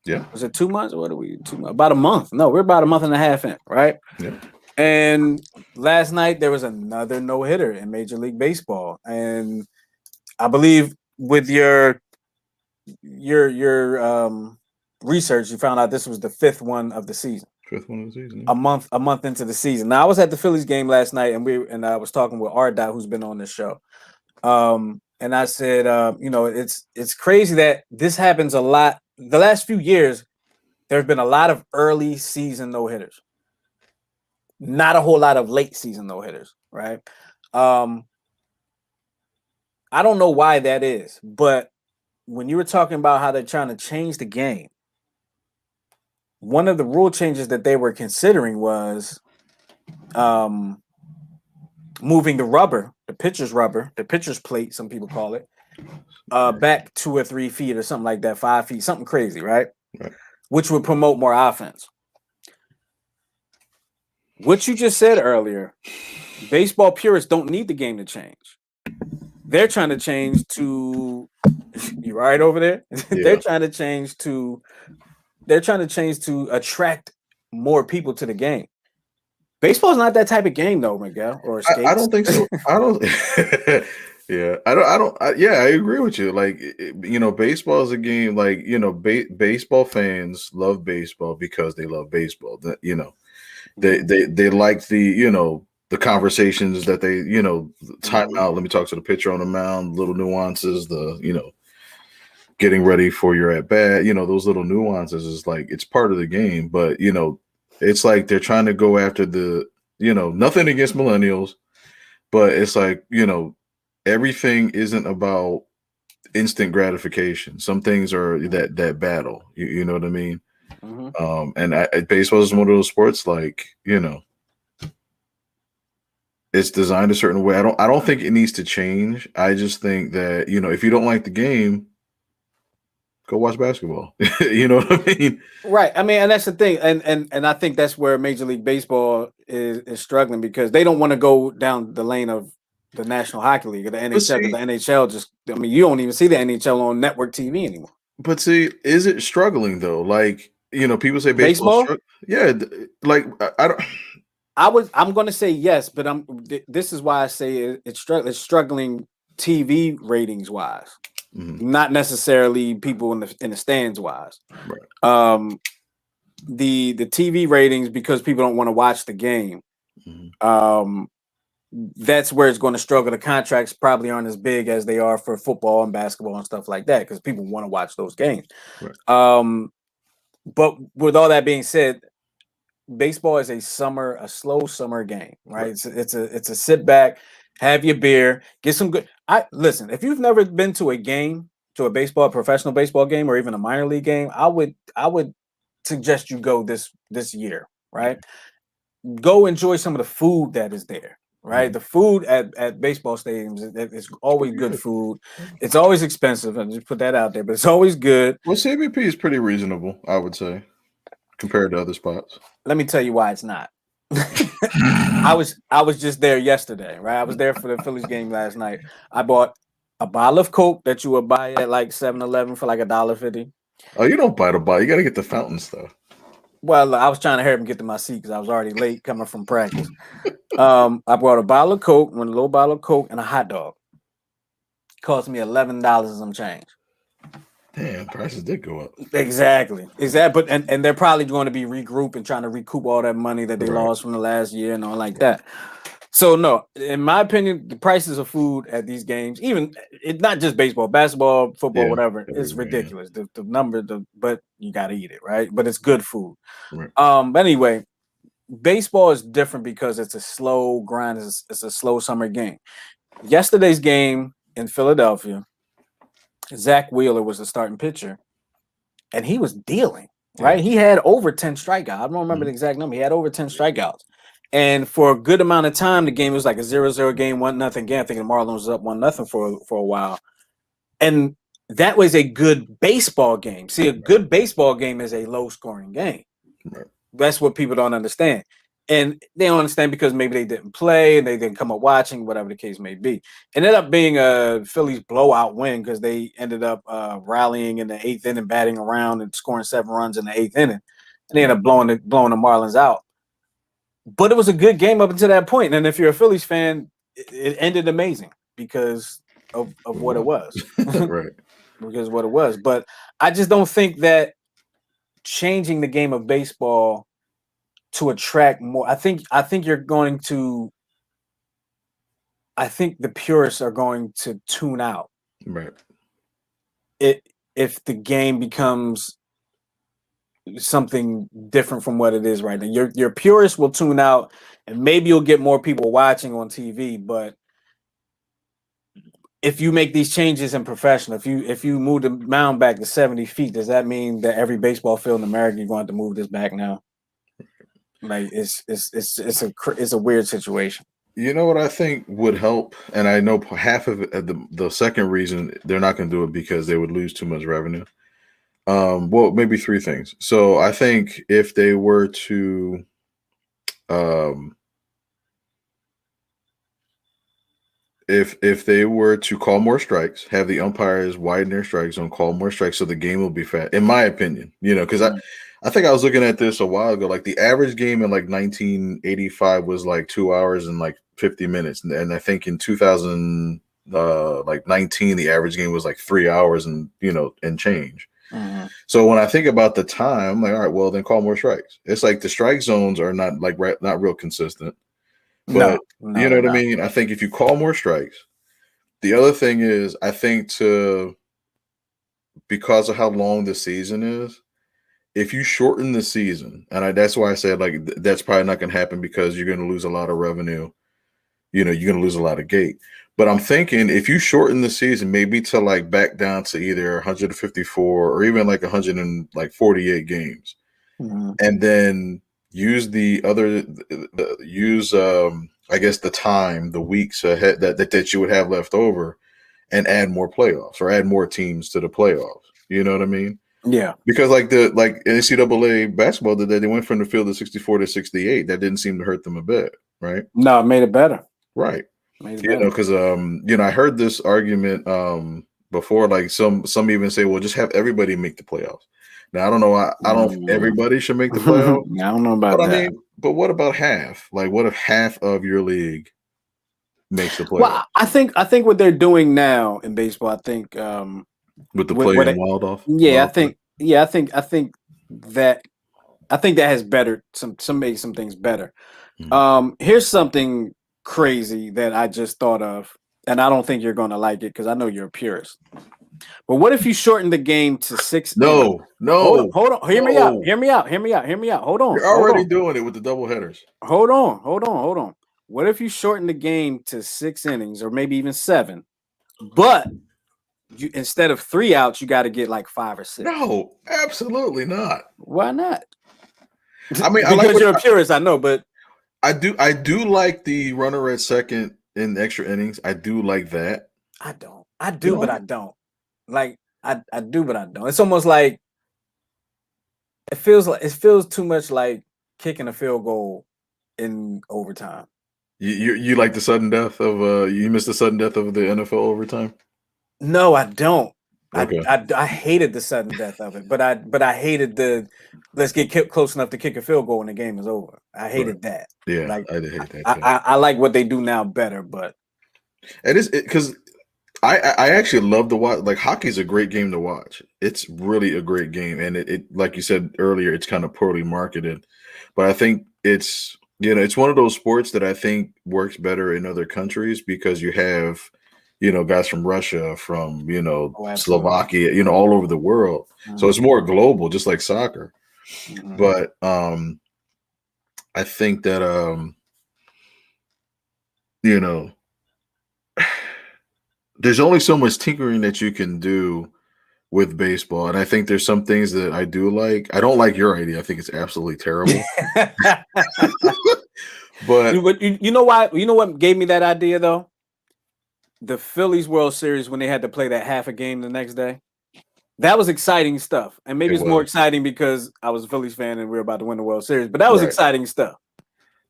Yeah.
Was it 2 months? What are we? 2 months? About a month. No, we're about a month and a half in, right?
Yeah.
And last night there was another no hitter in Major League Baseball, and I believe with your research, you found out this was the fifth one of the season.
Fifth one of the season.
A month into the season. Now I was at the Phillies game last night, and I was talking with Ardot, who's been on this show. And I said, it's crazy that this happens a lot. The last few years, there have been a lot of early season no hitters, not a whole lot of late season no hitters, right? I don't know why that is, but when you were talking about how they're trying to change the game, one of the rule changes that they were considering was moving the pitcher's plate, some people call it, back 2 or 3 feet or something like that, 5 feet, something crazy, right? Which would promote more offense. What you just said earlier, baseball purists don't need the game to change. They're trying to change to you right over there. Yeah. They're trying to change to attract more people to the game. Baseball's not that type of game, though, Miguel. Or skates.
I don't think so. I don't. Yeah, I agree with you. Like, baseball is a game. Like, baseball fans love baseball because they love baseball. That they like the conversations that they timeout. Let me talk to the pitcher on the mound. Little nuances. Getting ready for your at bat. Those little nuances is like it's part of the game. But it's like they're trying to go after nothing against millennials, but it's like, everything isn't about instant gratification. Some things are that battle. You know what I mean? Mm-hmm. And baseball is one of those sports, like, it's designed a certain way. I don't think it needs to change. I just think that, if you don't like the game, go watch basketball. You know what I mean?
Right. I mean, and that's the thing. And I think that's where Major League Baseball is struggling because they don't want to go down the lane of the National Hockey League or the NHL. The NHL you don't even see the NHL on network TV anymore.
But see, is it struggling though? Like, people say baseball? Yeah. Like, I don't.
I'm going to say yes, but this is why I say it's struggling TV ratings wise. Mm-hmm. Not necessarily people in the stands wise. Right. The TV ratings, because people don't want to watch the game. Mm-hmm. That's where it's going to struggle. The contracts probably aren't as big as they are for football and basketball and stuff like that because people want to watch those games. Right. But with all that being said, baseball is a slow summer game, right? It's a sit back, have your beer, get some good. Listen, if you've never been to a professional baseball game, or even a minor league game, I would suggest you go this year, right? Go enjoy some of the food that is there, right? Mm-hmm. The food at baseball stadiums is always good food. It's always expensive, and just put that out there, but it's always good.
Well, CBP is pretty reasonable, I would say, compared to other spots.
Let me tell you why it's not. I was just there yesterday, right? I was there for the Phillies game last night. I bought a bottle of Coke that you would buy at like 7-Eleven for like $1.50.
Oh, you don't buy the bottle. You got to get the fountain stuff.
Well, I was trying to hurry up and get to my seat because I was already late coming from practice. I bought a bottle of Coke, one little bottle of Coke, and a hot dog. It cost me $11 and some change.
Damn, prices did go up.
Exactly. But and they're probably going to be regrouping, trying to recoup all that money that they lost from the last year and all like that. So no, in my opinion, the prices of food at these games, even it's not just baseball, basketball, football, whatever, it's ridiculous. Yeah. The number, but you got to eat it, right? But it's good food. Right. But anyway, baseball is different because it's a slow grind. It's a slow summer game. Yesterday's game in Philadelphia, Zach Wheeler was the starting pitcher, and he was dealing, right? Yeah. He had over 10 strikeouts. I don't remember the exact number. He had over 10 strikeouts. And for a good amount of time, the game was like a 0-0 game, 1-0 game. I think the Marlins was up 1-0 for a while. And that was a good baseball game. See, a good baseball game is a low-scoring game. Right. That's what people don't understand. And they don't understand because maybe they didn't play and they didn't come up watching, whatever the case may be. It ended up being a Phillies blowout win because they ended up rallying in the 8th inning, batting around and scoring 7 runs in the 8th inning. And they ended up blowing the Marlins out. But it was a good game up until that point. And if you're a Phillies fan, it ended amazing because of what it was.
Right.
Because of what it was. But I just don't think that changing the game of baseball to attract more. I think you're going to. I think the purists are going to tune out.
Right.
If the game becomes something different from what it is right now. Your purists will tune out, and maybe you'll get more people watching on TV. But if you make these changes in professional, if you move the mound back to 70 feet, does that mean that every baseball field in America you're going to move this back now? Like it's a weird situation.
You know what I think would help, and I know half of it, the second reason they're not going to do it because they would lose too much revenue. Well, maybe 3 things. So I think if they were to, if they were to call more strikes, have the umpires widen their strike zone, call more strikes, so the game will be fast. In my opinion, because I think I was looking at this a while ago. Like the average game in like 1985 was like 2 hours and like 50 minutes, and I think in 2000 like 19, the average game was like 3 hours and and change.
Mm-hmm.
So when I think about the time, I'm like, all right, well then call more strikes. It's like the strike zones are not real consistent. But
no,
you know what I mean? I think if you call more strikes, the other thing is I think because of how long the season is, if you shorten the season, and that's why I said like that's probably not going to happen because you're going to lose a lot of revenue. You're going to lose a lot of gate. But I'm thinking if you shorten the season, maybe to like back down to either 154 or even like 148 games,
mm-hmm.
and then use I guess the weeks ahead that you would have left over, and add more playoffs or add more teams to the playoffs. You know what I mean?
Yeah.
Because like NCAA basketball did that, they went from the field of 64 to 68. That didn't seem to hurt them a bit, right?
No, it made it better.
Right. Because I heard this argument before, like some even say, well, just have everybody make the playoffs. Now I don't know. I don't know if everybody should make the playoffs.
I don't know about that.
I mean, but what about half? Like, what if half of your league makes the playoffs?
Well, I think what they're doing now in baseball, I think
with the play and wild off.
Yeah, I think that has better made some things better. Mm-hmm. Here's something crazy that I just thought of, and I don't think you're going to like it because I know you're a purist. But what if you shorten the game to 6?
No.
Hold on. Hear me out. Hold on.
You're already doing it with the double headers.
Hold on. What if you shorten the game to 6 innings or maybe even 7? But you, instead of 3 outs, you got to get like 5 or 6.
No, absolutely not.
Why not?
I mean,
because you're a purist, I know, but
I do like the runner at second in extra innings. I do like that.
I don't. I do, but I don't. Like I do, but I don't. It's almost like it feels too much like kicking a field goal in overtime.
You like the sudden death of you missed the sudden death of the NFL overtime?
No, I don't.
Okay.
I hated the sudden death of it, but I hated the let's get close enough to kick a field goal when the game is over. I hated that.
Yeah,
like,
I did hate that.
I like what they do now better, but
it is because I actually love to watch. Like hockey's a great game to watch. It's really a great game, and it like you said earlier, it's kind of poorly marketed, but I think it's it's one of those sports that I think works better in other countries because you have guys from Russia, from Slovakia, all over the world. Mm-hmm. So it's more global, just like soccer. Mm-hmm. But I think that there's only so much tinkering that you can do with baseball. And I think there's some things that I do like. I don't like your idea. I think it's absolutely terrible. But
you know why? You know what gave me that idea though? The Phillies World Series when they had to play that half a game the next day. That was exciting stuff. And maybe it's more exciting because I was a Phillies fan and we were about to win the World Series, but that was exciting stuff.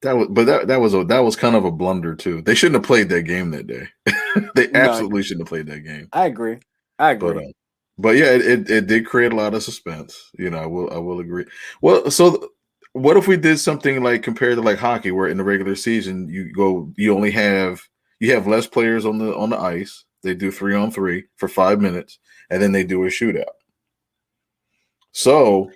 That was kind of a blunder too. They shouldn't have played that game that day. They
No,
absolutely shouldn't have played that game.
I agree. I
But
agree.
but yeah, it did create a lot of suspense. I will agree. Well, so what if we did something like compared to like hockey, where in the regular season you have less players on the ice. They do 3-on-3 for 5 minutes, and then they do a shootout. So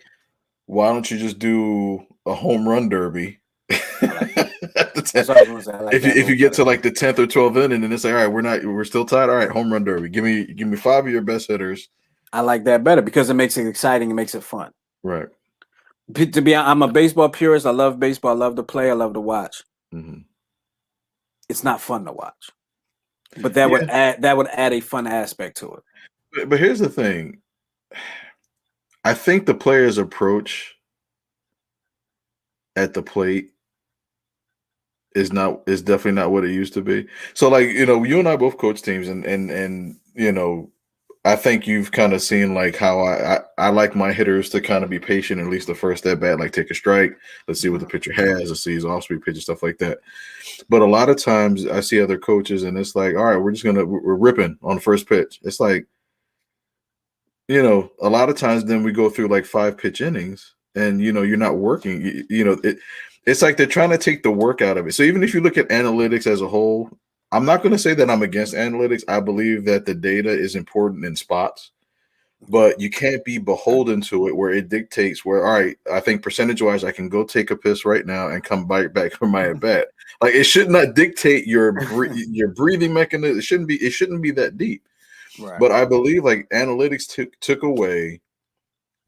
why don't you just do a home run derby?
I like that. That's
If
what I was going to say. I like that a
if
little
you get
better.
to like the 10th or 12th inning, and it's like, all right, we're still tied. All right, home run derby. Give me 5 of your best hitters.
I like that better because it makes it exciting. It makes it fun.
Right.
To be, I'm a baseball purist. I love baseball. I love to play. I love to watch.
Hmm.
It's not fun to watch, but
Yeah,
that would add a fun aspect to it.
but here's the thing. I think the player's approach at the plate is definitely not what it used to be. So like, you and I both coach teams, and I think you've kind of seen like how I like my hitters to kind of be patient, at least the first at bat, like take a strike, let's see what the pitcher has, let's see his off speed pitch and stuff like that. But a lot of times I see other coaches and it's like, all right, we're ripping on the first pitch. It's like, a lot of times then we go through like 5 pitch innings, and you're not working. It's like they're trying to take the work out of it. So even if you look at analytics as a whole, I'm not going to say that I'm against analytics. I believe that the data is important in spots, but you can't be beholden to it where it dictates where, all right, I think percentage wise, I can go take a piss right now and come back for my at bat. Like it should not dictate your breathing mechanism. It shouldn't be that deep.
Right.
But I believe like analytics took away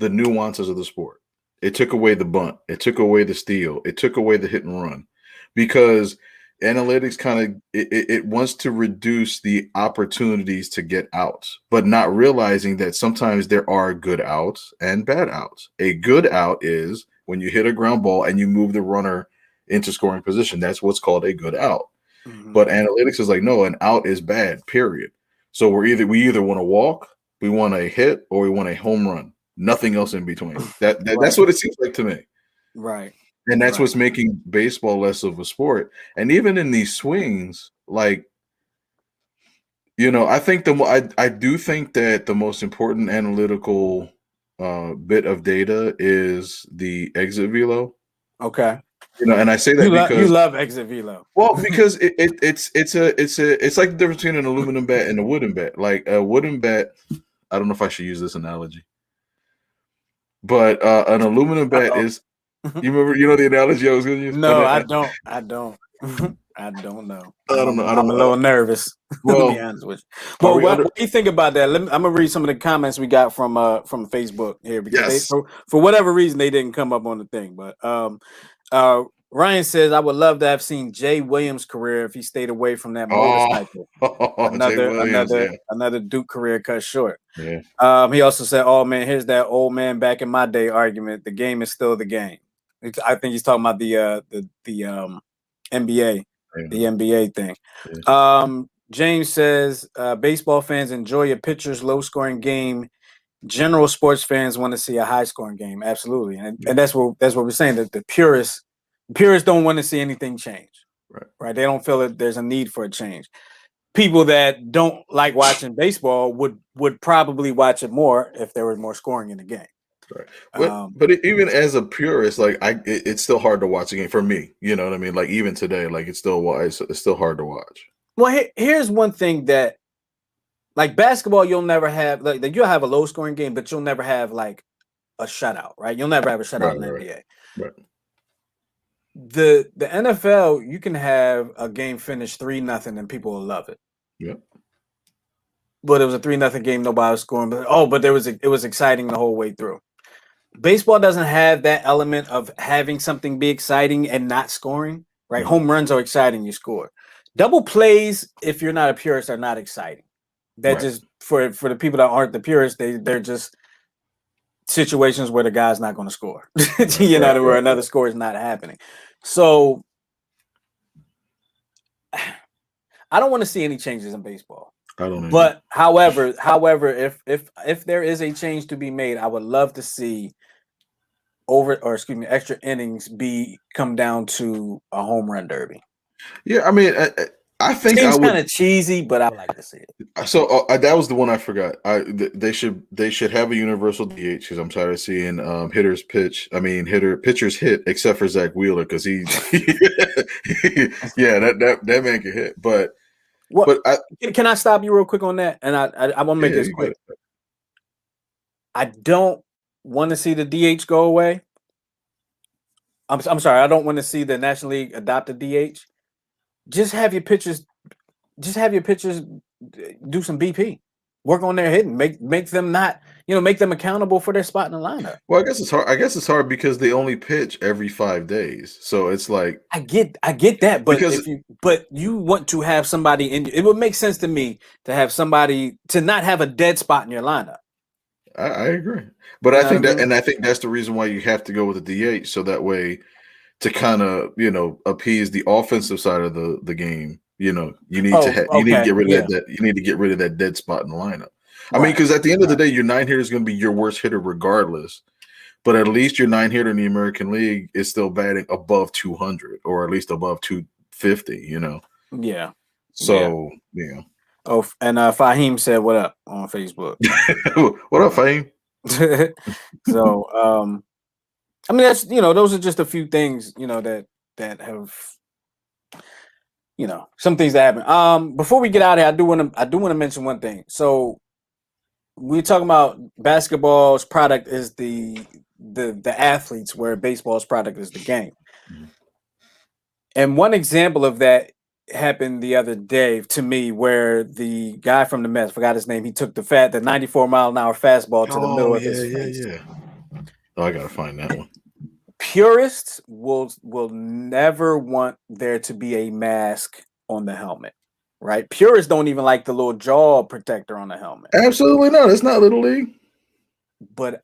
the nuances of the sport. It took away the bunt. It took away the steal. It took away the hit and run, because analytics kind of it wants to reduce the opportunities to get outs, but not realizing that sometimes there are good outs and bad outs. A good out is when you hit a ground ball and you move the runner into scoring position. That's what's called a good out.
Mm-hmm.
But analytics is like, no, an out is bad, period. So we either want to walk, we want a hit, or we want a home run. Nothing else in between. That's
Right.
what it seems like to me.
Right.
And that's
Right.
what's making baseball less of a sport. And even in these swings, like, I think I do think that the most important analytical bit of data is the exit velo.
Okay.
And I say that
You
because,
love exit velo.
well, because it's like the difference between an aluminum bat and a wooden bat. Like a wooden bat, I don't know if I should use this analogy, but an aluminum bat is. You remember? You know the analogy I was going to use?
No, I don't. I don't. I don't know.
I don't know. I don't
I'm a
know.
little nervous. To be
Well,
honest with you.
are
Well,
we under?
what do you think about that? I'm gonna read some of the comments we got from Facebook here because they
Yes.
for whatever reason they didn't come up on the thing. But Ryan says I would love to have seen Jay Williams' career if he stayed away from that
Oh,
motorcycle.
Jay Williams. Yeah.
Another Duke career cut short.
Yeah.
He also said, "Oh man, here's that old man back in my day argument. The game is still the game." I think he's talking about the NBA, the NBA thing.
Yeah.
James says, "Baseball fans enjoy a pitcher's low-scoring game. General sports fans want to see a high-scoring game. Absolutely, and that's what we're saying. That the purists don't want to see anything change. Right? They don't feel that there's a need for a change." People that don't like watching baseball would probably watch it more if there was more scoring in the game.
Right. But even as a purist, like it's still hard to watch a game for me. You know what I mean? Like even today, like it's still hard to watch.
Well, here's one thing that, like basketball, you'll never have like you'll have a low scoring game, but you'll never have like a shutout, right? You'll never have a shutout in the NBA.
Right.
The NFL, you can have a game finish 3-0 and people will love it.
Yeah.
But it was a 3-0 game, nobody was scoring. But it was exciting the whole way through. Baseball doesn't have that element of having something be exciting and not scoring, right?
Mm-hmm.
Home runs are exciting, you score. Double plays, if you're not a purist, are not exciting. That just for the people that aren't the purists, they're just situations where the guy's not going to score. Where another score is not happening. So I don't want to see any changes in baseball.
I don't know.
But however, if there is a change to be made, I would love to see extra innings come down to a home run derby?
Yeah, I mean, I think I
Seems
would.
kind of cheesy, but I would like to see it.
So that was the one I forgot. They should have a universal DH because I'm tired of seeing pitchers hit except for Zach Wheeler because he yeah, that man can hit. But
Can I stop you real quick on that? And I want to make this quick. I don't want to see the DH go away. I'm sorry, I don't want to see the National League adopt a DH. Just have your pitchers do some BP. Work on their hitting. Make them not, make them accountable for their spot in the lineup.
Well, I guess it's hard because they only pitch every 5 days. So it's like
I get that, but you want to have somebody it would make sense to me to have somebody to not have a dead spot in your lineup.
I agree. But I think that's the reason why you have to go with the DH, so that way to kind of, appease the offensive side of the game. You need to get rid of that. You need to get rid of that dead spot in the lineup. I mean, because at the end of the day, your 9 hitter is going to be your worst hitter regardless. But at least your 9 hitter in the American League is still batting above 200 or at least above 250.
Yeah.
So yeah.
Oh, and Fahim said, "What up?" on Facebook.
What up, Fahim?
So, I mean, that's those are just a few things that have some things that happen. Before we get out of here, I do want to mention one thing. So we're talking about basketball's product is the athletes, where baseball's product is the game. Mm-hmm. And one example of that happened the other day to me, where the guy from the Mets, forgot his name, he took the 94 mile an hour fastball to the middle of his face. Yeah.
Oh, I gotta find that one.
Purists will never want there to be a mask on the helmet, right? Purists don't even like the little jaw protector on the helmet.
Absolutely not. It's not Little League.
But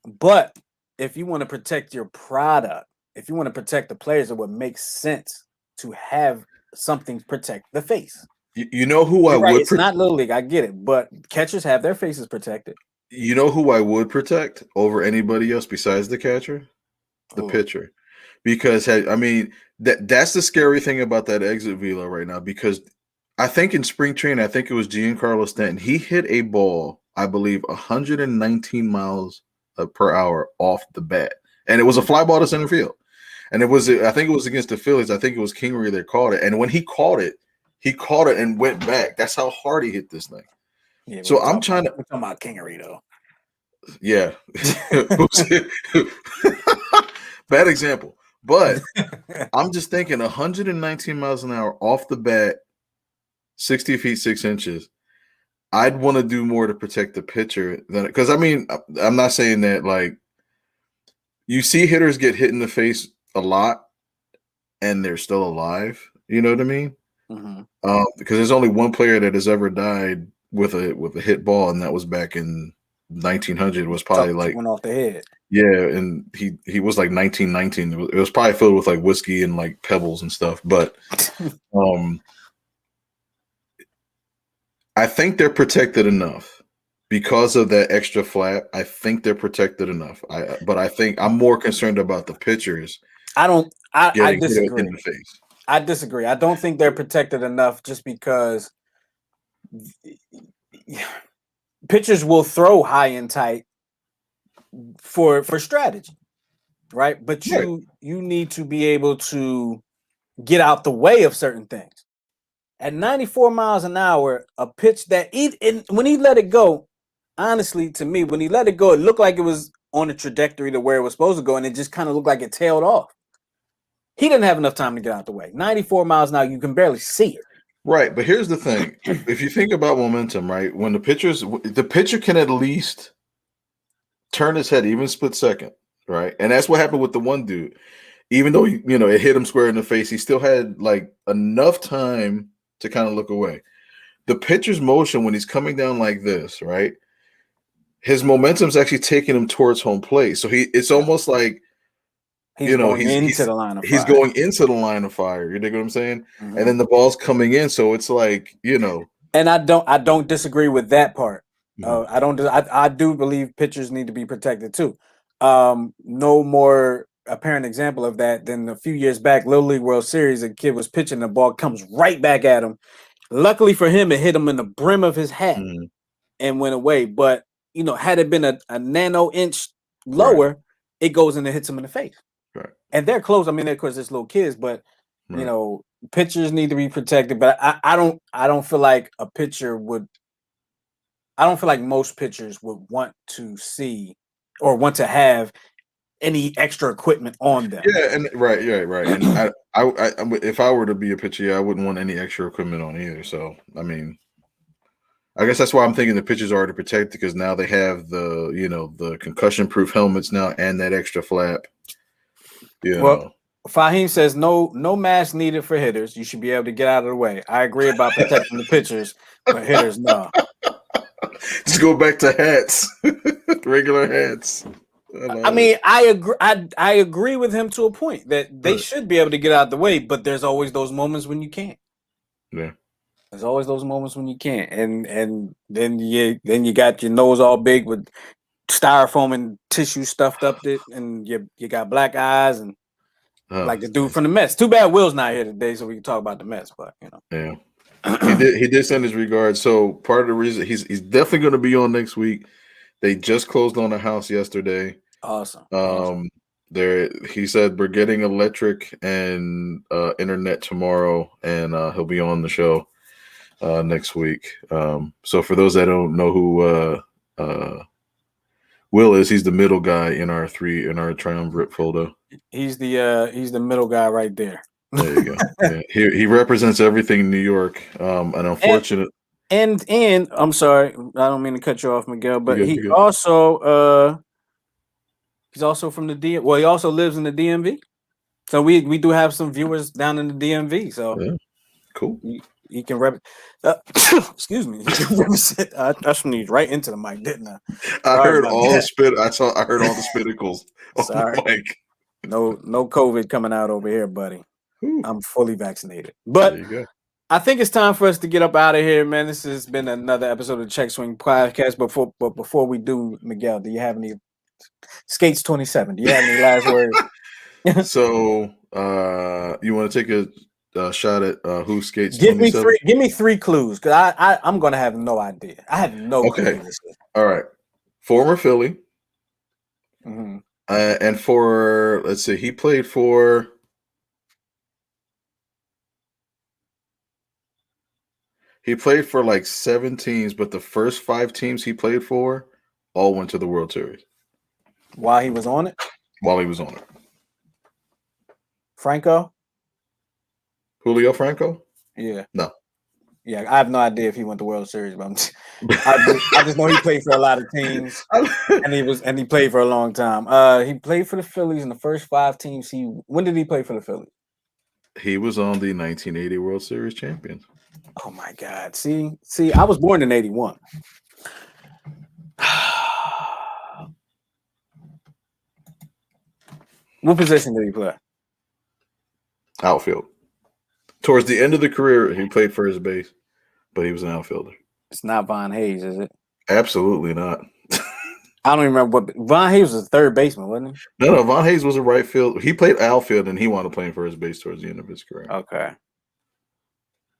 if you want to protect your product, if you want to protect the players, it would make sense to have something protect the face.
You know who I would?
It's not Little League. I get it, but catchers have their faces protected.
You know who I would protect over anybody else besides the catcher? The pitcher. Because I mean that's the scary thing about that exit velo right now, because I think in spring training, I think it was Giancarlo Stanton, he hit a ball, I believe 119 miles per hour off the bat, and it was a fly ball to center field, and I think it was against the Phillies. I think it was Kingery that caught it, and when he caught it and went back. That's how hard he hit this thing.
Yeah,
so we're talking
about Kingery though.
Yeah. Bad example. But I'm just thinking 119 miles an hour off the bat, 60 feet, 6 inches. I'd want to do more to protect the pitcher than, because I mean, I'm not saying that, like, you see hitters get hit in the face a lot and they're still alive. You know what I mean? Mm-hmm. Because there's only one player that has ever died with a hit ball, and that was back in 1900. Was probably like
went off the head.
Yeah, and he was like 1919. It was probably filled with like whiskey and like pebbles and stuff. But I think they're protected enough because of that extra flap. I think they're protected enough. But I think I'm more concerned about the pitchers.
I disagree. In the face. I disagree. I don't think they're protected enough, just because pitchers will throw high and tight for strategy, right? But you need to be able to get out the way of certain things. At 94 miles an hour, a pitch that when he let it go, honestly, to me, when he let it go, it looked like it was on a trajectory to where it was supposed to go, and it just kind of looked like it tailed off. He didn't have enough time to get out the way. 94 miles an hour, you can barely see it.
Right, but here's the thing. If you think about momentum, right, when the pitcher can at least turn his head even split second, right? And that's what happened with the one dude. Even though, it hit him square in the face, he still had like enough time to kind of look away. The pitcher's motion when he's coming down like this, right? His momentum's actually taking him towards home plate. So it's almost like
he's going into the line of fire.
He's going into the line of fire. You know what I'm saying? Mm-hmm. And then the ball's coming in, so it's like,
And I don't disagree with that part. Mm-hmm. I do believe pitchers need to be protected too. No more apparent example of that. Then a few years back, Little League World Series, a kid was pitching, the ball comes right back at him. Luckily for him, it hit him in the brim of his hat and went away. But had it been a nano inch lower, it goes and it hits him in the face.
Right.
And they're close. I mean, of course, it's little kids, but pitchers need to be protected. But I don't feel like a pitcher would. I don't feel like most pitchers would want to see or want to have any extra equipment on them.
Yeah, and right. And I if I were to be a pitcher, I wouldn't want any extra equipment on either. So I mean, I guess that's why I'm thinking the pitchers are to protect, because now they have the concussion-proof helmets now and that extra flap.
Well, Fahim says no mask needed for hitters. You should be able to get out of the way. I agree about protecting the pitchers, but hitters, no.
Just go back to hats, regular hats.
I mean, I agree. I agree with him to a point that they should be able to get out of the way, but there's always those moments when you can't.
Yeah.
There's always those moments when you can't, and then you got your nose all big with styrofoam and tissue stuffed up it, and you got black eyes and like the dude from the Mets. Too bad Will's not here today, so we can talk about the Mets. But
yeah, he did send his regards. So part of the reason he's definitely going to be on next week. They just closed on a house yesterday.
Awesome.
He said we're getting electric and internet tomorrow, and he'll be on the show next week. So for those that don't know who Will is, he's the middle guy in our triumvirate folder.
He's the middle guy right there.
There you go. Yeah. He represents everything New York. An unfortunate
and I'm sorry, I don't mean to cut you off, Miguel, but he's also from the DMV. Well, he also lives in the DMV. So we do have some viewers down in the DMV. So
yeah. Cool.
He can excuse me. He can represent. I sneezed right into the mic, didn't I?
I heard all the spit. I heard all the spitacles.
Sorry. No COVID coming out over here, buddy.
Ooh.
I'm fully vaccinated. But I think it's time for us to get up out of here, man. This has been another episode of Check Swing Podcast. But before we do, Miguel, do you have any Skates 27? Do you have any last words?
So you want to take a shot at who Skates 27?
Give me three clues, because I'm gonna have no idea. I have no clue.
All right. Former Philly.
Mm-hmm.
And for, let's see, he played for like 7 teams, but the first 5 teams he played for all went to the World Series.
While he was on it?
While he was on it.
Franco?
Julio Franco?
Yeah.
No.
Yeah, I have no idea if he went to World Series, but I just know he played for a lot of teams, and he played for a long time. He played for the Phillies in the first 5 teams. When did he play for the Phillies?
He was on the 1980 World Series champions.
Oh my God! See, I was born in '81. What position did he play?
Outfield. Towards the end of the career, he played first base, but he was an outfielder.
It's not Von Hayes, is it?
Absolutely not.
I don't even remember what Von Hayes was a third baseman, wasn't he?
No, Von Hayes was a right field. He played outfield, and he wound up playing first base towards the end of his career.
Okay.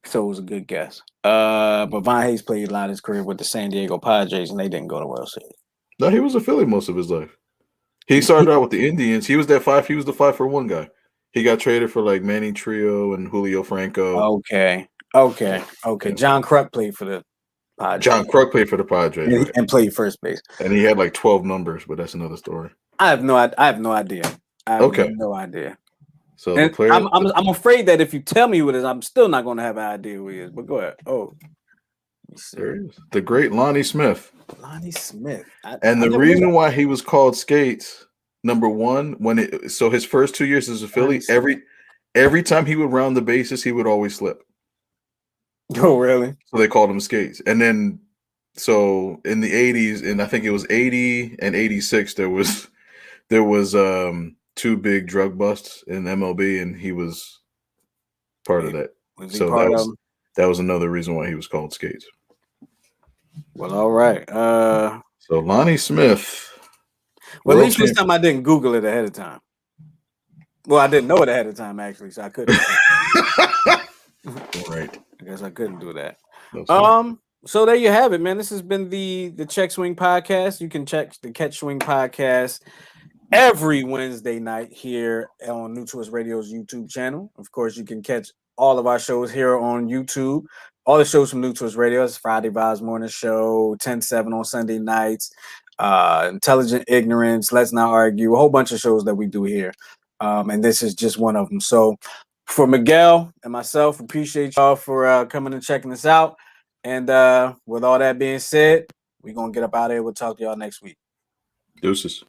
So it was a good guess. But Von Hayes played a lot of his career with the San Diego Padres, and they didn't go to World Series.
No, he was a Philly most of his life. He started out with the Indians. He was the 5-for-1 guy. He got traded for like Manny Trio and Julio Franco.
Okay. Yeah. John Kruk played for the Padres. And played first base.
And he had like 12 numbers, but that's another story.
I have no idea. No idea.
So
the player, I'm afraid that if you tell me who it is, I'm still not going to have an idea who he is. But go ahead. Oh,
there he is. The great Lonnie Smith.
Lonnie Smith.
And the reason why he was called Skates, number one, so his first 2 years as a Philly, every time he would round the bases, he would always slip.
Oh, really?
So they called him Skates. And then, so in the 80s, and I think it was 80 and 86, there was 2 big drug busts in MLB, and he was part of that. So that was another reason why he was called Skates.
Well, all right.
So Lonnie Smith.
Well, at least this time I didn't Google it ahead of time. Well, I didn't know it ahead of time actually, so I couldn't.
Right.
I guess I couldn't do that.
No, sir.
So there you have it, man. This has been the Check Swing Podcast. You can check the Catch Swing Podcast every Wednesday night here on New Twist Radio's YouTube channel. Of course, you can catch all of our shows here on YouTube. All the shows from New Twist Radio. It's Friday Vibes Morning Show, 10/7 on Sunday nights, Intelligent Ignorance, Let's Not Argue, a whole bunch of shows that we do here. And this is just one of them. So for Miguel and myself, appreciate y'all for coming and checking us out. And with all that being said, we're going to get up out of here. We'll talk to y'all next week.
Deuces.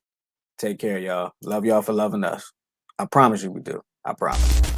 Take care, y'all. Love y'all for loving us. I promise you we do. I promise.